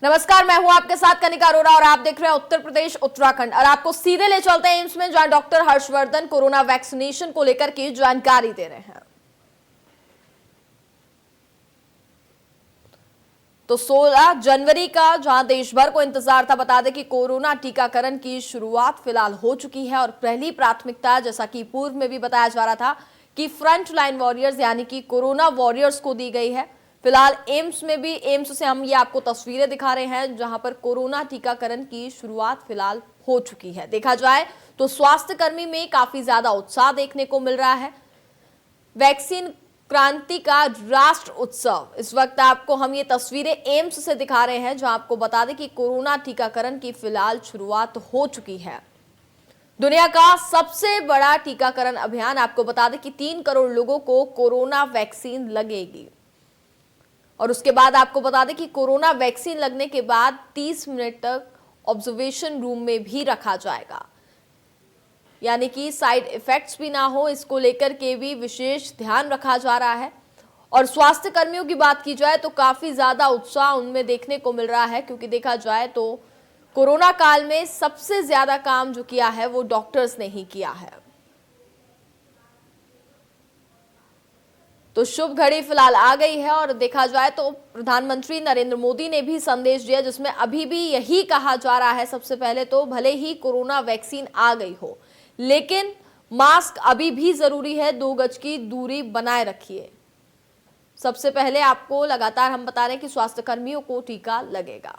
नमस्कार, मैं हूं आपके साथ कनिका अरोड़ा और आप देख रहे हैं उत्तर प्रदेश उत्तराखंड। और आपको सीधे ले चलते हैं एम्स में, जहां डॉक्टर हर्षवर्धन कोरोना वैक्सीनेशन को लेकर की जानकारी दे रहे हैं। तो 16 जनवरी का जहां देश भर को इंतजार था, बता दें कि कोरोना टीकाकरण की शुरुआत फिलहाल हो चुकी है। और पहली प्राथमिकता, जैसा कि पूर्व में भी बताया जा रहा था, कि फ्रंट लाइन वॉरियर्स यानी कि कोरोना वॉरियर्स को दी गई है। फिलहाल एम्स में भी, एम्स से हम ये आपको तस्वीरें दिखा रहे हैं जहां पर कोरोना टीकाकरण की शुरुआत फिलहाल हो चुकी है। देखा जाए तो स्वास्थ्य कर्मी में काफी ज्यादा उत्साह देखने को मिल रहा है। वैक्सीन क्रांति का राष्ट्र उत्सव, इस वक्त आपको हम ये तस्वीरें एम्स से दिखा रहे हैं, जहां आपको बता दें कि कोरोना टीकाकरण की फिलहाल शुरुआत हो चुकी है। दुनिया का सबसे बड़ा टीकाकरण अभियान, आपको बता दें कि 3 करोड़ लोगों को कोरोना वैक्सीन लगेगी। और उसके बाद आपको बता दें कि कोरोना वैक्सीन लगने के बाद 30 मिनट तक ऑब्जर्वेशन रूम में भी रखा जाएगा, यानी कि साइड इफेक्ट्स भी ना हो, इसको लेकर के भी विशेष ध्यान रखा जा रहा है। और स्वास्थ्य कर्मियों की बात की जाए तो काफी ज्यादा उत्साह उनमें देखने को मिल रहा है, क्योंकि देखा जाए तो कोरोना काल में सबसे ज्यादा काम जो किया है वो डॉक्टर्स ने ही किया है। तो शुभ घड़ी फिलहाल आ गई है। और देखा जाए तो प्रधानमंत्री नरेंद्र मोदी ने भी संदेश दिया, जिसमें अभी भी यही कहा जा रहा है, सबसे पहले तो भले ही कोरोना वैक्सीन आ गई हो, लेकिन मास्क अभी भी जरूरी है, 2 गज की दूरी बनाए रखिए। सबसे पहले आपको लगातार हम बता रहे हैं कि स्वास्थ्य कर्मियों को टीका लगेगा।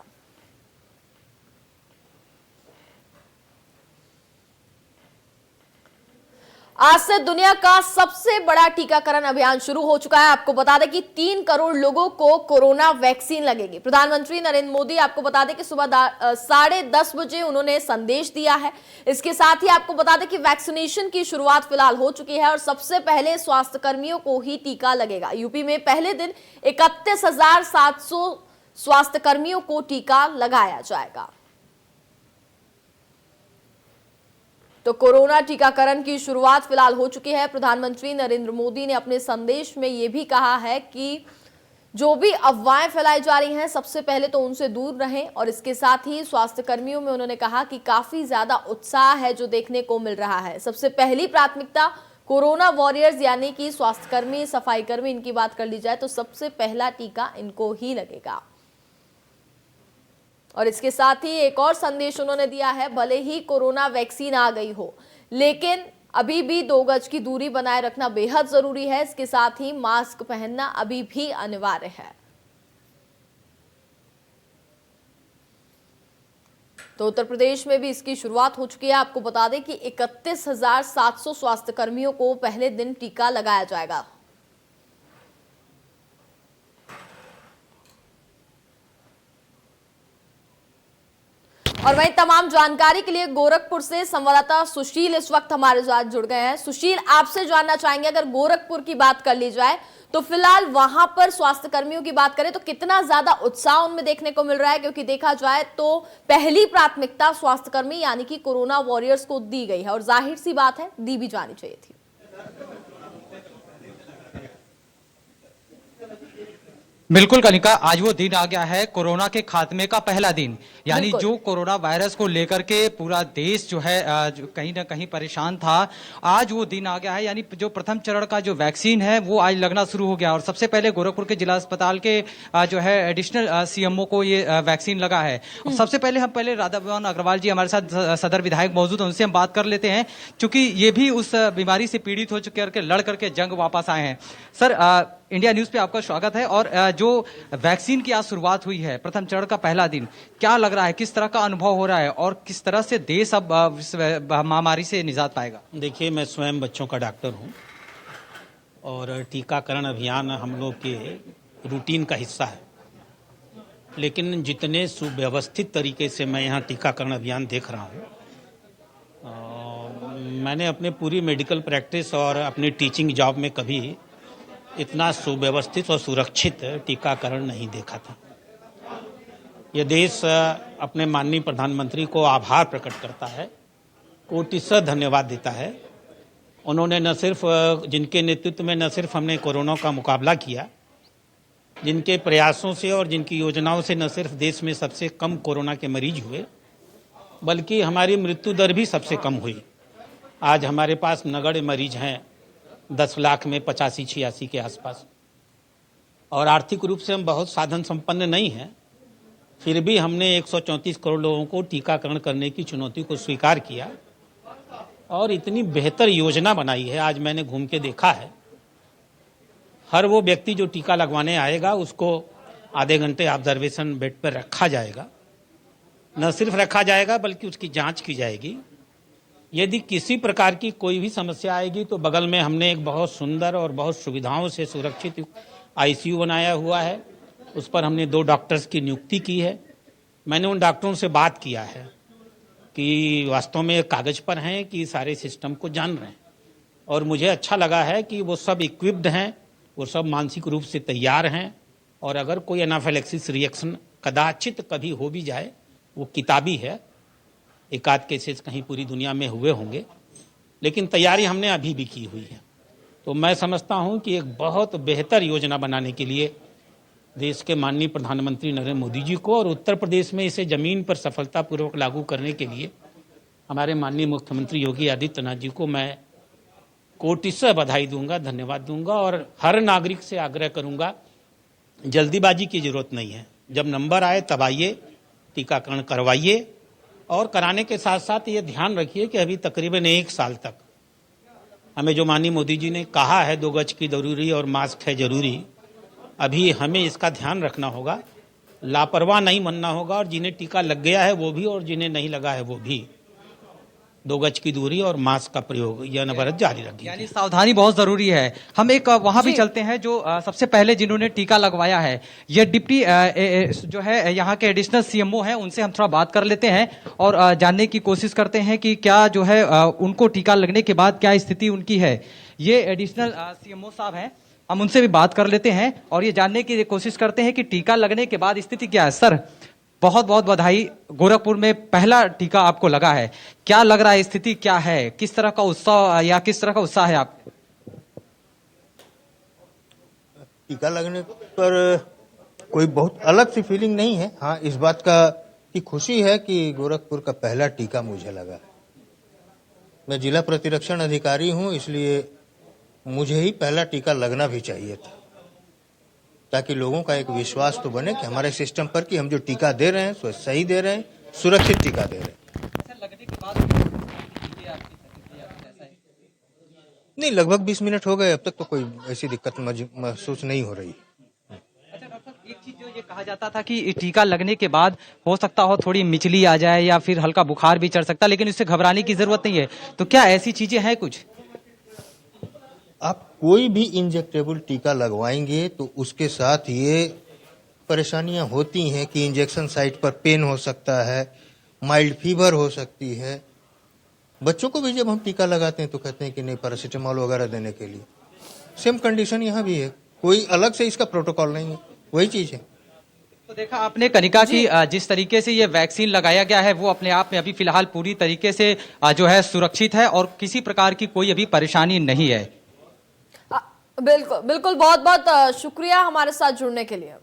आज से दुनिया का सबसे बड़ा टीकाकरण अभियान शुरू हो चुका है। आपको बता दें कि 3 करोड़ लोगों को कोरोना वैक्सीन लगेगी। प्रधानमंत्री नरेंद्र मोदी, आपको बता दें कि सुबह 10:30 बजे उन्होंने संदेश दिया है। इसके साथ ही आपको बता दें कि वैक्सीनेशन की शुरुआत फिलहाल हो चुकी है और सबसे पहले स्वास्थ्य कर्मियों को ही टीका लगेगा। यूपी में पहले दिन 31,700 स्वास्थ्य कर्मियों को टीका लगाया जाएगा। तो कोरोना टीकाकरण की शुरुआत फिलहाल हो चुकी है। प्रधानमंत्री नरेंद्र मोदी ने अपने संदेश में यह भी कहा है कि जो भी अफवाहें फैलाई जा रही हैं, सबसे पहले तो उनसे दूर रहें। और इसके साथ ही स्वास्थ्य कर्मियों में उन्होंने कहा कि काफी ज्यादा उत्साह है जो देखने को मिल रहा है। सबसे पहली प्राथमिकता कोरोना वॉरियर्स यानी कि स्वास्थ्य कर्मी, सफाई कर्मी, इनकी बात कर ली जाए तो सबसे पहला टीका इनको ही लगेगा। और इसके साथ ही एक और संदेश उन्होंने दिया है, भले ही कोरोना वैक्सीन आ गई हो, लेकिन अभी भी 2 गज की दूरी बनाए रखना बेहद जरूरी है। इसके साथ ही मास्क पहनना अभी भी अनिवार्य है। तो उत्तर प्रदेश में भी इसकी शुरुआत हो चुकी है। आपको बता दें कि 31,700 स्वास्थ्य कर्मियों को पहले दिन टीका लगाया जाएगा। और वहीं तमाम जानकारी के लिए गोरखपुर से संवाददाता सुशील इस वक्त हमारे साथ जुड़ गए हैं। सुशील, आपसे जानना चाहेंगे, अगर गोरखपुर की बात कर ली जाए तो फिलहाल वहां पर स्वास्थ्य कर्मियों की बात करें तो कितना ज्यादा उत्साह उनमें देखने को मिल रहा है? क्योंकि देखा जाए तो पहली प्राथमिकता स्वास्थ्य कर्मी यानी कि कोरोना वॉरियर्स को दी गई है और जाहिर सी बात है दी भी जानी चाहिए थी। बिल्कुल कनिका, आज वो दिन आ गया है कोरोना के खात्मे का पहला दिन। यानी जो कोरोना वायरस को लेकर के पूरा देश जो है जो कहीं ना कहीं परेशान था, आज वो दिन आ गया है। यानी जो प्रथम चरण का जो वैक्सीन है वो आज लगना शुरू हो गया। और सबसे पहले गोरखपुर के जिला अस्पताल के जो है एडिशनल सीएमओ को ये वैक्सीन लगा है। और सबसे पहले हम राधा भवन अग्रवाल जी हमारे साथ सदर विधायक मौजूद हैं, उनसे हम बात कर लेते हैं, क्योंकि ये भी उस बीमारी से पीड़ित हो चुके हैं, लड़ करके जंग वापस आए हैं। सर, इंडिया न्यूज पे आपका स्वागत है। और जो वैक्सीन की आज शुरुआत हुई है, प्रथम चरण का पहला दिन, क्या लग रहा है, किस तरह का अनुभव हो रहा है और किस तरह से देश अब महामारी से निजात पाएगा? देखिए, मैं स्वयं बच्चों का डॉक्टर हूं और टीकाकरण अभियान हम लोग के रूटीन का हिस्सा है। लेकिन जितने सुव्यवस्थित तरीके से मैं यहाँ टीकाकरण अभियान देख रहा हूँ, मैंने अपने पूरी मेडिकल प्रैक्टिस और अपने टीचिंग जॉब में कभी इतना सुव्यवस्थित और सुरक्षित टीकाकरण नहीं देखा था। यह देश अपने माननीय प्रधानमंत्री को आभार प्रकट करता है, कोटिशः धन्यवाद देता है। उन्होंने न सिर्फ, जिनके नेतृत्व में न सिर्फ हमने कोरोना का मुकाबला किया, जिनके प्रयासों से और जिनकी योजनाओं से न सिर्फ देश में सबसे कम कोरोना के मरीज हुए, बल्कि हमारी मृत्यु दर भी सबसे कम हुई। आज हमारे पास नगण्य मरीज हैं 10 लाख में 85-86 के आसपास, और आर्थिक रूप से हम बहुत साधन संपन्न नहीं हैं। फिर भी हमने 134 करोड़ लोगों को टीकाकरण करने की चुनौती को स्वीकार किया और इतनी बेहतर योजना बनाई है। आज मैंने घूम के देखा है, हर वो व्यक्ति जो टीका लगवाने आएगा उसको आधे घंटे ऑब्जर्वेशन बेड पर रखा जाएगा। न सिर्फ रखा जाएगा बल्कि उसकी जांच की जाएगी। यदि किसी प्रकार की कोई भी समस्या आएगी तो बगल में हमने एक बहुत सुंदर और बहुत सुविधाओं से सुरक्षित आईसीयू बनाया हुआ है। उस पर हमने 2 डॉक्टर्स की नियुक्ति की है। मैंने उन डॉक्टरों से बात किया है कि वास्तव में कागज पर हैं कि सारे सिस्टम को जान रहे हैं, और मुझे अच्छा लगा है कि वो सब इक्विप्ड हैं, वो सब मानसिक रूप से तैयार हैं, और अगर कोई एनाफिलैक्सिस रिएक्शन कदाचित कभी हो भी जाए, वो किताबी है। एक आध केसेस कहीं पूरी दुनिया में हुए होंगे, लेकिन तैयारी हमने अभी भी की हुई है। तो मैं समझता हूं कि एक बहुत बेहतर योजना बनाने के लिए देश के माननीय प्रधानमंत्री नरेंद्र मोदी जी को, और उत्तर प्रदेश में इसे जमीन पर सफलतापूर्वक लागू करने के लिए हमारे माननीय मुख्यमंत्री योगी आदित्यनाथ जी को मैं कोटिशः बधाई दूंगा, धन्यवाद दूंगा, और हर नागरिक से आग्रह करूंगा, जल्दीबाजी की जरूरत नहीं है। जब नंबर आए तब आइए, टीकाकरण करवाइए, और कराने के साथ साथ ये ध्यान रखिए कि अभी तकरीबन 1 साल तक हमें जो माननीय मोदी जी ने कहा है 2 गज की जरूरी और मास्क है जरूरी, अभी हमें इसका ध्यान रखना होगा, लापरवाह नहीं बनना होगा, और जिन्हें टीका लग गया है वो भी और जिन्हें नहीं लगा है वो भी 2 गज की दूरी और मास्क का प्रयोग यह अनवरत जारी रखें। यानी सावधानी बहुत जरूरी है। हम एक वहां भी जी। चलते हैं जो सबसे पहले जिन्होंने टीका लगवाया है, ये डिप्टी जो है यहाँ के एडिशनल सीएमओ हैं, उनसे हम थोड़ा बात कर लेते हैं और जानने की कोशिश करते हैं कि क्या जो है उनको टीका लगने के बाद क्या स्थिति उनकी है। ये एडिशनल सीएमओ साहब हैं, हम उनसे भी बात कर लेते हैं और ये जानने की कोशिश करते हैं कि टीका लगने के बाद स्थिति क्या है। सर, बहुत बहुत बधाई, गोरखपुर में पहला टीका आपको लगा है, क्या लग रहा है, स्थिति क्या है, किस तरह का उत्साह या किस तरह का उत्साह है आप? टीका लगने पर कोई बहुत अलग सी फीलिंग नहीं है। हाँ, इस बात का की खुशी है कि गोरखपुर का पहला टीका मुझे लगा। मैं जिला प्रतिरक्षण अधिकारी हूँ, इसलिए मुझे ही पहला टीका लगना भी चाहिए था, ताकि लोगों का एक विश्वास तो बने कि हमारे सिस्टम पर कि हम जो टीका दे रहे हैं सो सही दे रहे हैं, सुरक्षित टीका दे रहे हैं। लगने के बाद नहीं, लगभग 20 मिनट हो गए, अब तक तो कोई ऐसी दिक्कत महसूस नहीं हो रही। अच्छा डॉक्टर साहब, एक चीज जो ये कहा जाता था कि टीका लगने के बाद हो सकता हो थोड़ी मिचली आ जाए या फिर हल्का बुखार भी चढ़ सकता है, लेकिन इससे घबराने की जरूरत नहीं है, तो क्या ऐसी चीजें हैं कुछ? आप कोई भी इंजेक्टेबल टीका लगवाएंगे तो उसके साथ ये परेशानियां होती हैं कि इंजेक्शन साइट पर पेन हो सकता है, माइल्ड फीवर हो सकती है। बच्चों को भी जब हम टीका लगाते हैं तो कहते हैं कि नहीं, पैरासीटामोल वगैरह देने के लिए। सेम कंडीशन यहाँ भी है, कोई अलग से इसका प्रोटोकॉल नहीं है, वही चीज है। तो देखा आपने कनिका की जिस तरीके से ये वैक्सीन लगाया गया है वो अपने आप में अभी फिलहाल पूरी तरीके से जो है सुरक्षित है और किसी प्रकार की कोई अभी परेशानी नहीं है। बिल्कुल बिल्कुल, बहुत बहुत शुक्रिया हमारे साथ जुड़ने के लिए।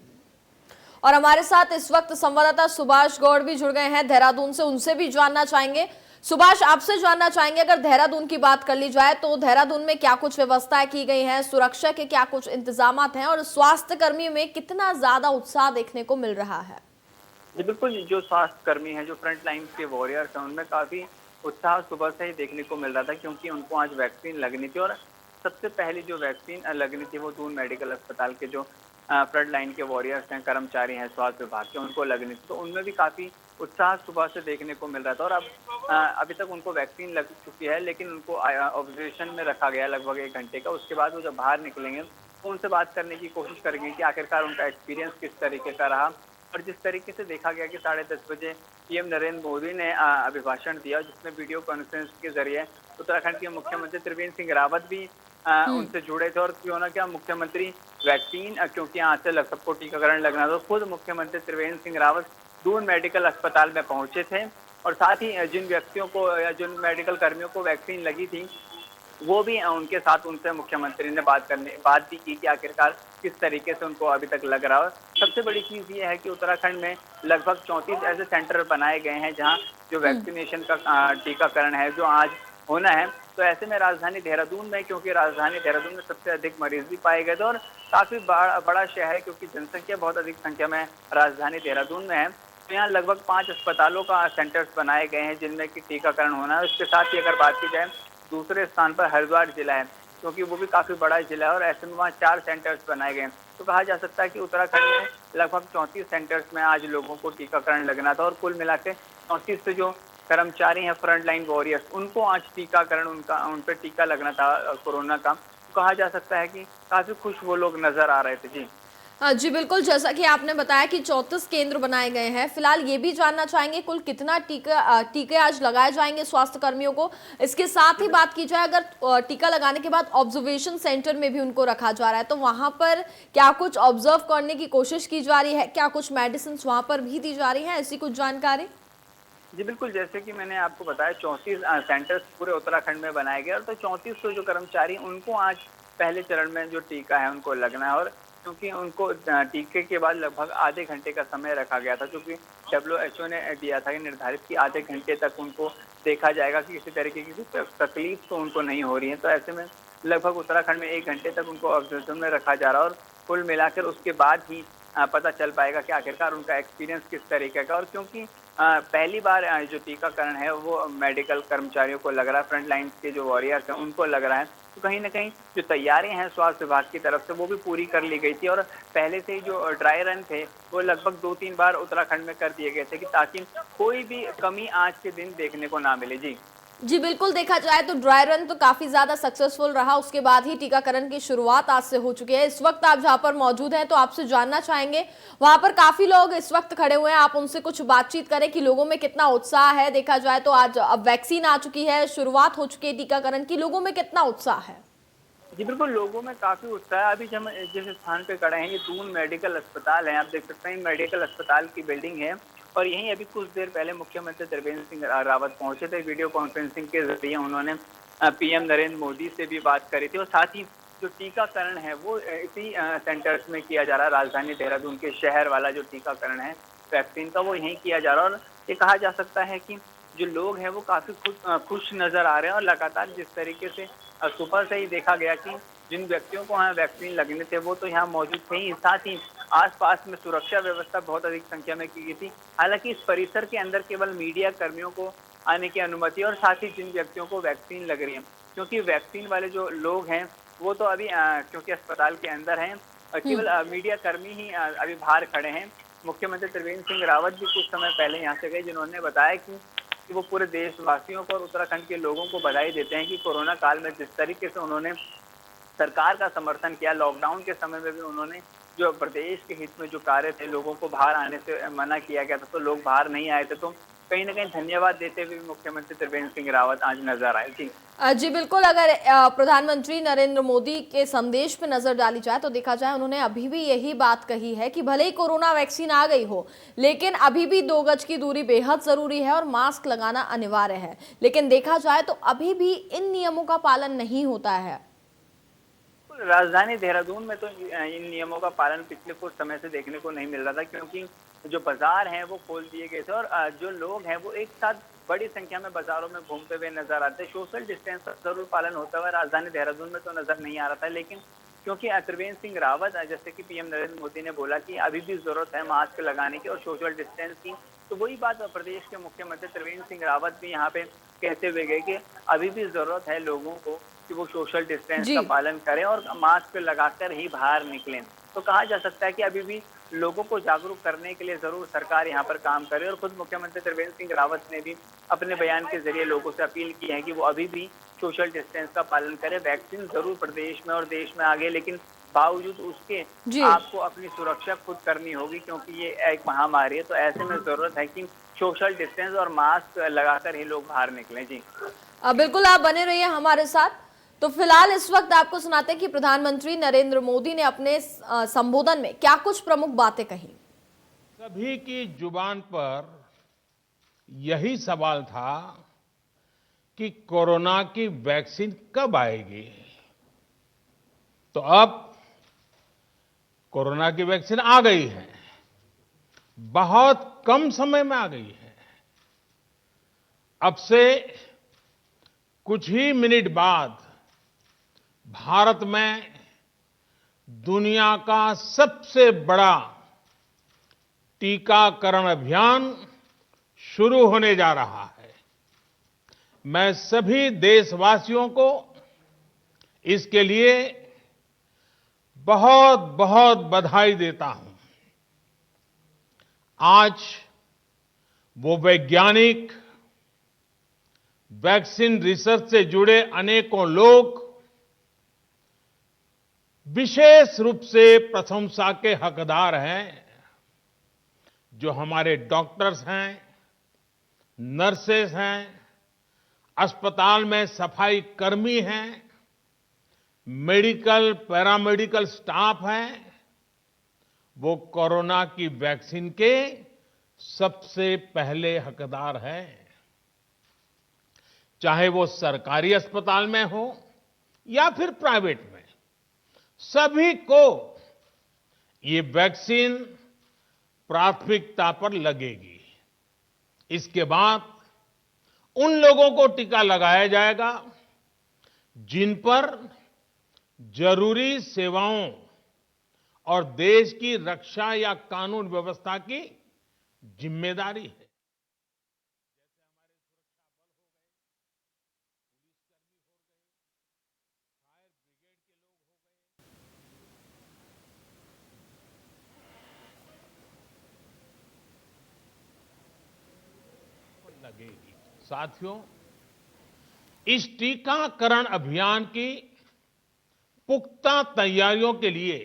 और हमारे साथ इस वक्त संवाददाता सुभाष गौड़ भी जुड़ गए हैं देहरादून से, उनसे भी जानना चाहेंगे। सुभाष, आपसे जानना चाहेंगे, अगर देहरादून की बात कर ली जाए तो देहरादून में क्या कुछ व्यवस्थाएं की गई हैं, सुरक्षा के क्या कुछ इंतजाम हैं, और स्वास्थ्य कर्मियों में कितना ज्यादा उत्साह देखने को मिल रहा है? जी बिल्कुल, जो स्वास्थ्य कर्मी हैं, जो फ्रंट लाइन के वॉरियर्स हैं, उनमें काफी उत्साह सुबह से ही देखने को मिल रहा था, क्योंकि उनको आज वैक्सीन लगनी थी। और सबसे पहली जो वैक्सीन लगनी थी वो दून मेडिकल अस्पताल के जो फ्रंट लाइन के वॉरियर्स हैं, कर्मचारी हैं स्वास्थ्य विभाग के, उनको लगनी थी। तो उनमें भी काफी उत्साह सुबह से देखने को मिल रहा था। और अब अभी तक उनको वैक्सीन लग चुकी है, लेकिन उनको ऑब्जर्वेशन में रखा गया लगभग 1 घंटे का। उसके बाद वो जब बाहर निकलेंगे तो उनसे बात करने की कोशिश करेंगे कि आखिरकार उनका एक्सपीरियंस किस तरीके का रहा। और जिस तरीके से देखा गया कि 10:30 बजे पीएम नरेंद्र मोदी ने अभिभाषण दिया, जिसमें वीडियो कॉन्फ्रेंस के जरिए उत्तराखंड के मुख्यमंत्री त्रिवेंद्र सिंह रावत भी उनसे जुड़े थे। और क्यों ना क्या मुख्यमंत्री वैक्सीन, क्योंकि यहाँ से सबको टीकाकरण लगना था, खुद मुख्यमंत्री त्रिवेंद्र सिंह रावत दून मेडिकल अस्पताल में पहुंचे थे। और साथ ही जिन व्यक्तियों को या जिन मेडिकल कर्मियों को वैक्सीन लगी थी वो भी उनके साथ उनसे मुख्यमंत्री ने बात भी की कि आखिरकार किस तरीके से उनको अभी तक लग रहा है। सबसे बड़ी चीज़ ये है कि उत्तराखंड में लगभग 34 ऐसे सेंटर बनाए गए हैं जहाँ जो वैक्सीनेशन का टीकाकरण है जो आज होना है। तो ऐसे में राजधानी देहरादून में, क्योंकि राजधानी देहरादून में सबसे अधिक मरीज भी पाए गए थे और काफ़ी बड़ा शहर है, क्योंकि जनसंख्या बहुत अधिक संख्या में राजधानी देहरादून में है। तो यहाँ लगभग 5 अस्पतालों का सेंटर्स बनाए गए हैं जिनमें कि टीकाकरण होना है। इसके साथ ही अगर बात की जाए, दूसरे स्थान पर हरिद्वार जिला है, क्योंकि वो भी काफ़ी बड़ा जिला है और ऐसे में वहाँ 4 सेंटर्स बनाए गए हैं। तो कहा जा सकता है कि उत्तराखंड में लगभग 34 सेंटर्स में आज लोगों को टीकाकरण लगना था और कुल मिला के 34 से जो कर्मचारी हैं फ्रंट लाइन वॉरियर्स, उनको आज टीकाकरण उन पर टीका लगना था कोरोना का। तो कहा जा सकता है कि काफ़ी खुश वो लोग नजर आ रहे थे। जी जी बिल्कुल, जैसा कि आपने बताया कि 34 केंद्र बनाए गए हैं। फिलहाल ये भी जानना चाहेंगे कुल कितना टीके आज लगाए जाएंगे स्वास्थ्य कर्मियों को। इसके साथ ही बात की जाए, अगर टीका लगाने के बाद ऑब्जर्वेशन सेंटर में भी उनको रखा जा रहा है तो वहां पर क्या कुछ ऑब्जर्व करने की कोशिश की जा रही है, क्या कुछ मेडिसिन वहां पर भी दी जा रही है, ऐसी कुछ जानकारी? जी बिल्कुल, जैसे कि मैंने आपको बताया 34 सेंटर्स पूरे उत्तराखंड में बनाए गए और तो 34 जो कर्मचारी उनको आज पहले चरण में जो टीका है उनको लगना है। और क्योंकि उनको टीके के बाद लगभग आधे घंटे का समय रखा गया था, क्योंकि WHO ने दिया था कि निर्धारित कि आधे घंटे तक उनको देखा जाएगा कि किसी तरीके की तकलीफ तो उनको नहीं हो रही है। तो ऐसे में लगभग उत्तराखंड में 1 घंटे तक उनको ऑब्जर्वेशन में रखा जा रहा है और कुल मिलाकर उसके बाद ही पता चल पाएगा कि आखिरकार उनका एक्सपीरियंस किस तरीके का। और क्योंकि पहली बार जो टीकाकरण है वो मेडिकल कर्मचारियों को लग रहा है, फ्रंट लाइन के जो वॉरियर्स हैं उनको लग रहा है, तो कहीं ना कहीं जो तैयारियां हैं स्वास्थ्य विभाग की तरफ से वो भी पूरी कर ली गई थी। और पहले से ही जो ड्राई रन थे वो लगभग 2-3 बार उत्तराखंड में कर दिए गए थे कि ताकि कोई भी कमी आज के दिन देखने को ना मिले। जी बिल्कुल, देखा जाए तो ड्राई रन तो काफी ज्यादा सक्सेसफुल रहा, उसके बाद ही टीकाकरण की शुरुआत आज से हो चुकी है। इस वक्त आप जहां पर मौजूद हैं तो आपसे जानना चाहेंगे, वहां पर काफी लोग इस वक्त खड़े हुए हैं, आप उनसे कुछ बातचीत करें कि लोगों में कितना उत्साह है। देखा जाए तो आज अब वैक्सीन आ चुकी है, शुरुआत हो चुकी है टीकाकरण की, लोगों में कितना उत्साह है? जी बिल्कुल, लोगों में काफी उत्साह है। अभी जब हम जिस स्थान पे खड़े हैं ये दून मेडिकल अस्पताल है, आप देख सकते हैं मेडिकल अस्पताल की बिल्डिंग है और यहीं अभी कुछ देर पहले मुख्यमंत्री त्रिवेंद्र सिंह रावत पहुंचे थे। वीडियो कॉन्फ्रेंसिंग के जरिए उन्होंने PM नरेंद्र मोदी से भी बात करी थी और साथ ही जो टीकाकरण है वो इसी सेंटर्स में किया जा रहा है। राजधानी देहरादून के शहर वाला जो टीकाकरण है वैक्सीन का वो यहीं किया जा रहा है और ये कहा जा सकता है कि जो लोग हैं वो काफी खुश नजर आ रहे हैं। और लगातार जिस तरीके से सुबह से ही देखा गया कि जिन व्यक्तियों को यहाँ वैक्सीन लगने थे वो तो यहाँ मौजूद थे ही, साथ ही आसपास में सुरक्षा व्यवस्था बहुत अधिक संख्या में की गई थी। हालांकि इस परिसर के अंदर केवल मीडिया कर्मियों को आने की अनुमति और साथ ही जिन व्यक्तियों को वैक्सीन लग रही है, क्योंकि वैक्सीन वाले जो लोग हैं वो तो अभी क्योंकि अस्पताल के अंदर हैं, केवल मीडिया कर्मी ही अभी बाहर खड़े हैं। मुख्यमंत्री त्रिवेंद्र सिंह रावत भी कुछ समय पहले यहाँ से गए, जिन्होंने बताया कि वो पूरे देशवासियों को और उत्तराखंड के लोगों को बधाई देते हैं कि कोरोना काल में जिस तरीके से उन्होंने सरकार का समर्थन किया, लॉकडाउन के समय में भी उन्होंने जो प्रदेश के हित में जो कार्य थे, लोगों को बाहर आने से मना किया गया था तो लोग बाहर नहीं आए थे, तो कहीं ना कहीं धन्यवाद देते हुए मुख्यमंत्री त्रिवेंद्र सिंह रावत आज नजर आए। जी जी बिल्कुल, अगर प्रधानमंत्री नरेंद्र मोदी के संदेश पे नजर डाली जाए तो देखा जाए उन्होंने अभी भी यही बात कही है कि भले ही कोरोना वैक्सीन आ गई हो लेकिन अभी भी 2 गज की दूरी बेहद जरूरी है और मास्क लगाना अनिवार्य है। लेकिन देखा जाए तो अभी भी इन नियमों का पालन नहीं होता है। राजधानी देहरादून में तो इन नियमों का पालन पिछले कुछ समय से देखने को नहीं मिल रहा था, क्योंकि जो बाजार हैं वो खोल दिए गए थे और जो लोग हैं वो एक साथ बड़ी संख्या में बाजारों में घूमते हुए नजर आते। सोशल डिस्टेंस का जरूर पालन होता हुआ राजधानी देहरादून में तो नजर नहीं आ रहा था, लेकिन क्योंकि त्रिवेंद्र सिंह रावत जैसे कि PM नरेंद्र मोदी ने बोला कि अभी भी जरूरत है मास्क लगाने की और सोशल डिस्टेंस की, तो वही बात प्रदेश के मुख्यमंत्री त्रिवेंद्र सिंह रावत भी यहाँ पे कहते हुए गए कि अभी भी जरूरत है लोगों को कि वो सोशल डिस्टेंस का पालन करें और मास्क लगाकर ही बाहर निकलें। तो कहा जा सकता है कि अभी भी लोगों को जागरूक करने के लिए जरूर सरकार यहाँ पर काम करे और खुद मुख्यमंत्री त्रिवेंद्र सिंह रावत ने भी अपने बयान के जरिए लोगों से अपील की है कि वो अभी भी सोशल डिस्टेंस का पालन करें। वैक्सीन जरूर प्रदेश में और देश में आ गए, लेकिन बावजूद उसके आपको अपनी सुरक्षा खुद करनी होगी, क्योंकि ये एक महामारी है। तो ऐसे में जरूरत है कि सोशल डिस्टेंस और मास्क लगाकर ही लोग बाहर निकलें। जी बिल्कुल, आप बने रहिए हमारे साथ। तो फिलहाल इस वक्त आपको सुनाते हैं कि प्रधानमंत्री नरेंद्र मोदी ने अपने संबोधन में क्या कुछ प्रमुख बातें कही। सभी की जुबान पर यही सवाल था कि कोरोना की वैक्सीन कब आएगी। तो अब कोरोना की वैक्सीन आ गई है, बहुत कम समय में आ गई है। अब से कुछ ही मिनट बाद भारत में दुनिया का सबसे बड़ा टीकाकरण अभियान शुरू होने जा रहा है। मैं सभी देशवासियों को इसके लिए बहुत बहुत बधाई देता हूं। आज वो वैज्ञानिक, वैक्सीन रिसर्च से जुड़े अनेकों लोग विशेष रूप से प्रशंसा के हकदार हैं, जो हमारे डॉक्टर्स हैं, नर्सेस हैं, अस्पताल में सफाई कर्मी हैं, मेडिकल पैरामेडिकल स्टाफ हैं। वो कोरोना की वैक्सीन के सबसे पहले हकदार हैं। चाहे वो सरकारी अस्पताल में हो या फिर प्राइवेट में, सभी को ये वैक्सीन प्राथमिकता पर लगेगी। इसके बाद उन लोगों को टीका लगाया जाएगा जिन पर जरूरी सेवाओं और देश की रक्षा या कानून व्यवस्था की जिम्मेदारी है। लगेगी। साथियों, इस टीकाकरण अभियान की पुख्ता तैयारियों के लिए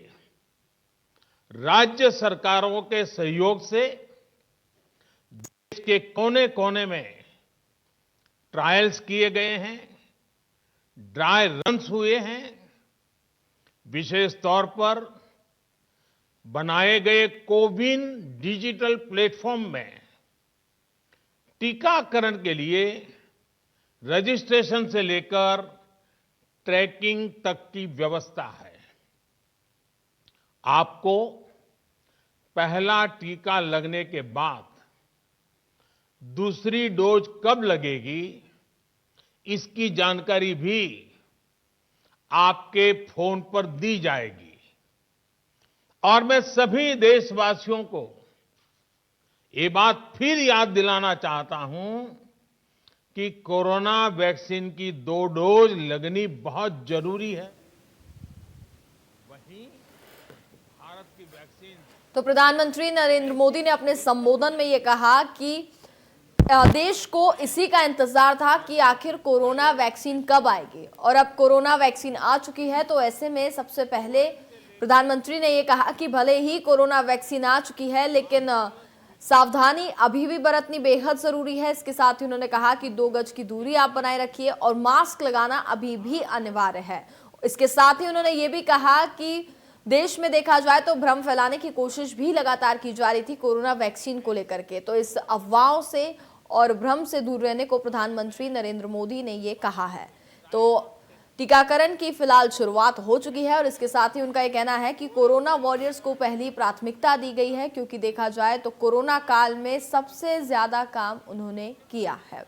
राज्य सरकारों के सहयोग से देश के कोने-कोने में ट्रायल्स किए गए हैं, ड्राई रन्स हुए हैं। विशेष तौर पर बनाए गए कोविन डिजिटल प्लेटफॉर्म में टीकाकरण के लिए रजिस्ट्रेशन से लेकर ट्रैकिंग तक की व्यवस्था है। आपको पहला टीका लगने के बाद दूसरी डोज कब लगेगी, इसकी जानकारी भी आपके फोन पर दी जाएगी। और मैं सभी देशवासियों को ये बात फिर याद दिलाना चाहता हूं कि कोरोना वैक्सीन की 2 डोज लगनी बहुत जरूरी है। वहीं भारत की वैक्सीन। तो प्रधानमंत्री नरेंद्र मोदी ने अपने संबोधन में ये कहा कि देश को इसी का इंतजार था कि आखिर कोरोना वैक्सीन कब आएगी, और अब कोरोना वैक्सीन आ चुकी है। तो ऐसे में सबसे पहले प्रधानमंत्री ने ये कहा कि भले ही कोरोना वैक्सीन आ चुकी है, लेकिन सावधानी अभी भी बरतनी बेहद जरूरी है। इसके साथ ही उन्होंने कहा कि 2 गज की दूरी आप बनाए रखिए और मास्क लगाना अभी भी अनिवार्य है। इसके साथ ही उन्होंने ये भी कहा कि देश में देखा जाए तो भ्रम फैलाने की कोशिश भी लगातार की जा रही थी कोरोना वैक्सीन को लेकर के। तो इस अफवाहों से और भ्रम से दूर रहने को प्रधानमंत्री नरेंद्र मोदी ने ये कहा है। तो टीकाकरण की फिलहाल शुरुआत हो चुकी है और इसके साथ ही उनका ये कहना है कि कोरोना वॉरियर्स को पहली प्राथमिकता दी गई है, क्योंकि देखा जाए तो कोरोना काल में सबसे ज्यादा काम उन्होंने किया है।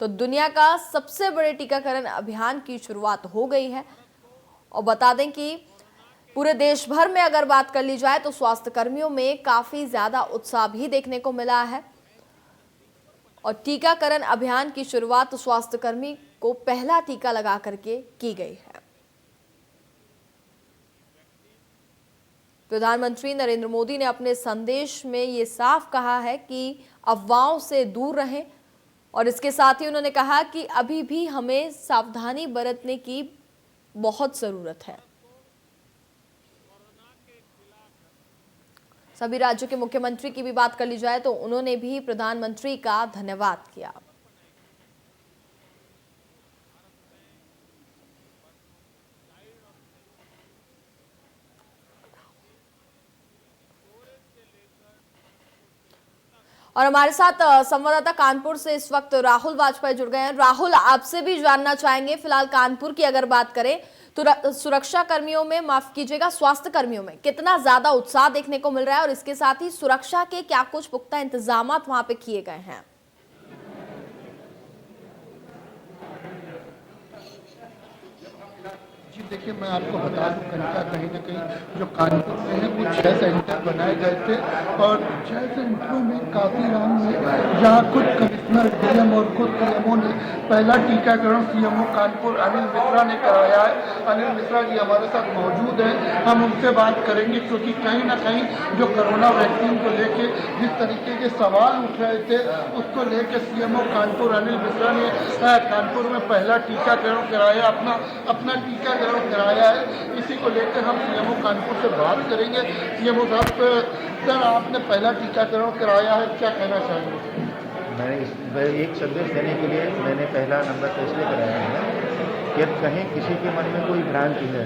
तो दुनिया का सबसे बड़े टीकाकरण अभियान की शुरुआत हो गई है। और बता दें कि पूरे देश भर में अगर बात कर ली जाए तो स्वास्थ्य कर्मियों में काफी ज्यादा उत्साह भी देखने को मिला है। और टीकाकरण अभियान की शुरुआत स्वास्थ्य कर्मी को पहला टीका लगा करके की गई है। प्रधानमंत्री नरेंद्र मोदी ने अपने संदेश में ये साफ कहा है कि अफवाहों से दूर रहें, और इसके साथ ही उन्होंने कहा कि अभी भी हमें सावधानी बरतने की बहुत जरूरत है। सभी राज्यों के मुख्यमंत्री की भी बात कर ली जाए तो उन्होंने भी प्रधानमंत्री का धन्यवाद किया। और हमारे साथ संवाददाता कानपुर से इस वक्त राहुल वाजपेयी जुड़ गए हैं। राहुल, आपसे भी जानना चाहेंगे, फिलहाल कानपुर की अगर बात करें तो सुरक्षा कर्मियों में, माफ कीजिएगा, स्वास्थ्य कर्मियों में कितना ज्यादा उत्साह देखने को मिल रहा है और इसके साथ ही सुरक्षा के क्या कुछ पुख्ता इंतजाम वहां पे किए गए हैं? देखिए, मैं आपको बता दूं कनिका, कहीं ना कहीं जो कानपुर में है वो 6 सेंटर बनाए गए थे और 6 सेंटरों में काफीराम में जहाँ खुद कमिश्नर डीएम और खुद सीएमओ ने पहला टीकाकरण सीएमओ कानपुर अनिल मिश्रा ने कराया है। अनिल मिश्रा जी हमारे साथ मौजूद हैं, हम उनसे बात करेंगे क्योंकि कहीं ना कहीं जो कोरोना वैक्सीन को लेके जिस तरीके के सवाल उठ रहे थे उसको लेके सीएमओ कानपुर अनिल मिश्रा ने कानपुर में पहला टीकाकरण कराया, अपना टीकाकरण कराया है। इसी को लेकर हम सीएमओ कानपुर से बात करेंगे। सीएमओ साहब, सर आपने पहला टीकाकरण कराया है, क्या कहना चाहेंगे? मैंने एक संदेश देने के लिए मैंने पहला नंबर तो इसलिए कराया है कि कहीं किसी के मन में कोई भ्रांति है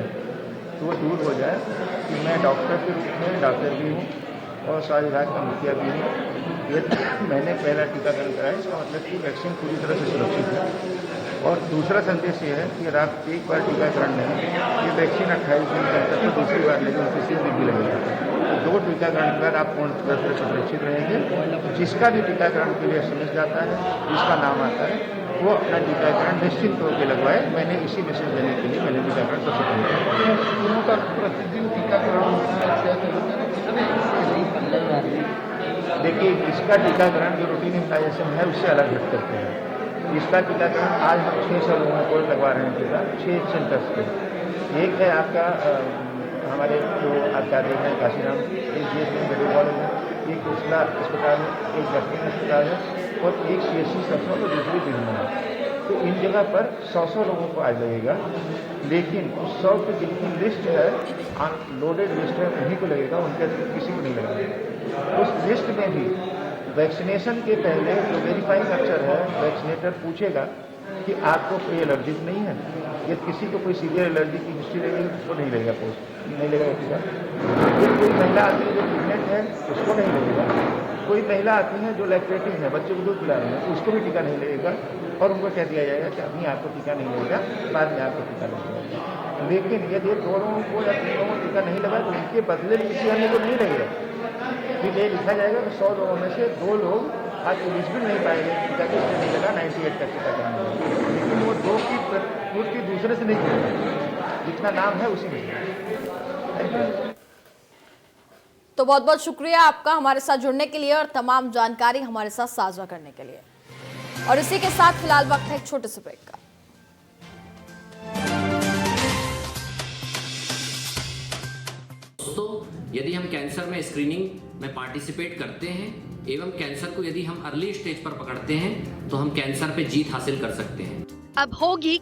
तो वो दूर हो जाए कि मैं डॉक्टर के रूप में डॉक्टर भी हूँ और स्वास्थ्य विभाग का मुखिया भी हूँ। ये मैंने पहला टीकाकरण कराया, इसका मतलब कि वैक्सीन पूरी तरह से सुरक्षित है। और दूसरा संदेश ये है कि अगर आप एक बार टीकाकरण लें, ये वैक्सीन 28 दिन के अंदर तो दूसरी बार लेंगे 29 दिन भी लगेगा, तो 2 टीकाकरण के बाद आप पूर्ण तरह से सुरक्षित रहेंगे। जिसका भी टीकाकरण के लिए समझ जाता है, जिसका नाम आता है, वो अपना टीकाकरण निश्चित तौर पर लगवाए। मैंने इसी मैसेज देने के लिए मैंने टीकाकरण सबसे पहले प्रतिदिन टीकाकरण देखिए, इसका टीकाकरण जो रूटीन इम्यूनाइजेशन है उससे अलग हट करते हैं। इसका टीकाकरण आज हम 600 लोगों को लगवा रहे हैं टीका 6 सेंटर्स पे। एक है आपका हमारे जो आप क्या देख रहे हैं काशीराम, एक GS मेडिकल कॉलेज है, एक उसला अस्पताल है, एक डॉक्टर अस्पताल है और एक CSC सरसों और दूसरी दिल्ली है। तो इन जगह पर 100 लोगों को आज लगेगा, लेकिन उस 100 की जितनी लिस्ट है, लोडेड लिस्ट है, उन्हीं को लगेगा, उनके किसी को नहीं लगेगा। उस लिस्ट में भी वैक्सीनेशन के पहले जो वेरीफाइंग अफसर है, वैक्सीनेटर पूछेगा कि आपको कोई एलर्जी नहीं है। यदि किसी को कोई सीवियर एलर्जी की हिस्ट्री लगेगी उसको नहीं लगेगा, पोस्ट नहीं लगेगा टीका। फिर कोई महिला आती है जो प्रेगनेंट है उसको नहीं लगेगा। कोई महिला आती है जो लैक्टेटिंग है, बच्चे को दूध पिला रहे हैं, उसको भी टीका नहीं लगेगा और उनको कह दिया जाएगा कि अभी आपको टीका नहीं लगेगा, बाद में आपको टीका लगेगा। लेकिन यदि 2 लोगों को या 3 लोगों को टीका नहीं लगा तो उनके बदले में किसी अन्य को नहीं लगेगा। फिर ये लिखा जाएगा कि 100 लोगों में से 2 लोग आज एलिजिबल नहीं पाएंगे, टीका किससे नहीं लगा, 98 का टीकाकरण होगा, लेकिन वो 2 की पूर्ति दूसरे से नहीं करेगा, जितना नाम है उसी में। तो बहुत बहुत शुक्रिया आपका हमारे साथ जुड़ने के लिए और तमाम जानकारी हमारे साथ साझा करने के लिए। और इसी के साथ फिलहाल वक्त है एक छोटे से ब्रेक का। दोस्तों, यदि हम कैंसर में स्क्रीनिंग में पार्टिसिपेट करते हैं एवं कैंसर को यदि हम अर्ली स्टेज पर पकड़ते हैं तो हम कैंसर पे जीत हासिल कर सकते हैं। अब होगी